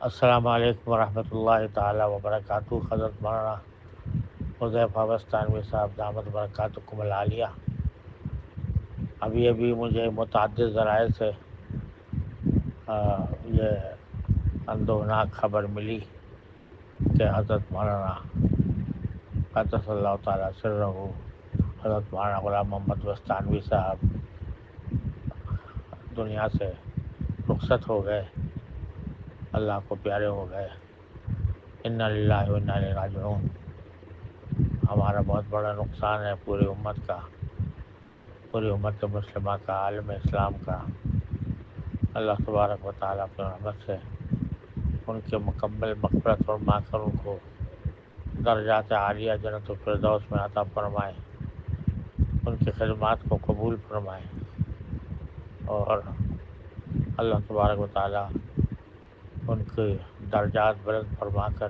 السلام علیکم ورحمۃ اللہ تعالیٰ وبرکاتہ۔ حضرت مولانا حذیفہ بستانوی صاحب دامت برکاتکم العالیہ، ابھی مجھے متعدد ذرائع سے یہ اندوہناک خبر ملی کہ حضرت مولانا قدس اللہ تعالیٰ سرہ حضرت مولانا غلام محمد بستانوی صاحب دنیا سے رخصت ہو گئے، اللہ کو پیارے ہو گئے۔ انا للہ و انا الیہ راجعون۔ ہمارا بہت بڑا نقصان ہے پوری امت کا، پوری امت مسلمہ کا، عالم اسلام کا۔ اللہ تبارک و تعالیٰ اپنی رحمت سے ان کے مکمل مغفرت فرما کر ان کو درجات عالیہ جنت الفردوس میں عطا فرمائے، ان کی خدمات کو قبول فرمائے، اور اللہ تبارک و تعالیٰ ان کے درجات بلند فرما کر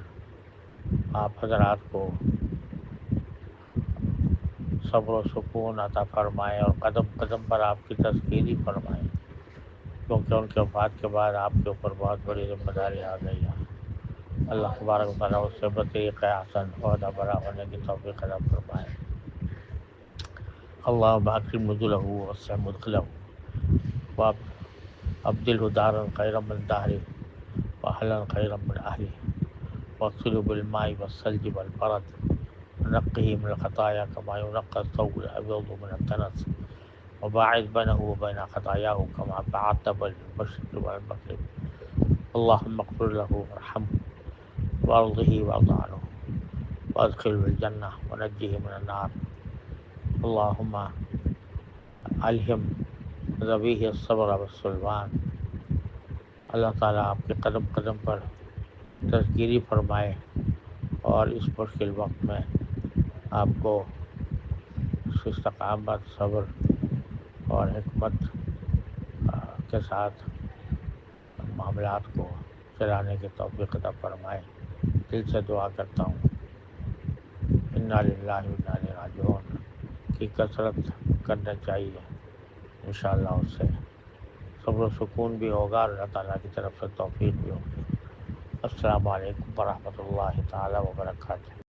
آپ حضرات کو صبر و سکون عطا فرمائے اور قدم قدم پر آپ کی تذکیری فرمائے، کیونکہ ان کے وفات کے بعد آپ کے اوپر بہت بڑی ذمہ داری آ گئی ہے۔ اللہ تبارک و تعالیٰ اس سے بطریق احسن عہدہ برا ہونے کی توفیق عطا فرمائے۔ اللہم اکرم نزلہ ووسع مدخلہ وابدلہ دارا خیرا من دارہ واہلا خیرا من اہلہ واغسلہ بالماء والثلج والبرد ونقه من الخطايا كما ينقى الثوب الأبيض من الدنس وباعد بينه وبين خطاياه كما بعدت بين المشرق والمغرب اللهم اغفر له وارحمه وارضه وارض عنه وادخله الجنة ونجه من النار اللهم الہم ذبیح الصبر والسلوان۔ اللہ تعالیٰ آپ کے قدم قدم پر تذکیری فرمائے اور اس مشکل وقت میں آپ کو استقامت، صبر اور حکمت کے ساتھ معاملات کو چلانے کی توفیق عطا فرمائے۔ دل سے دعا کرتا ہوں۔ انا للہ و انا الیہ راجعون کی کثرت کرنا چاہیے، انشاءاللہ اس سے صبر و سکون بھی ہوگا اور اللہ تعالیٰ کی طرف سے توفیق بھی ہوگی۔ السلام علیکم ورحمۃ اللہ تعالیٰ وبرکاتہ۔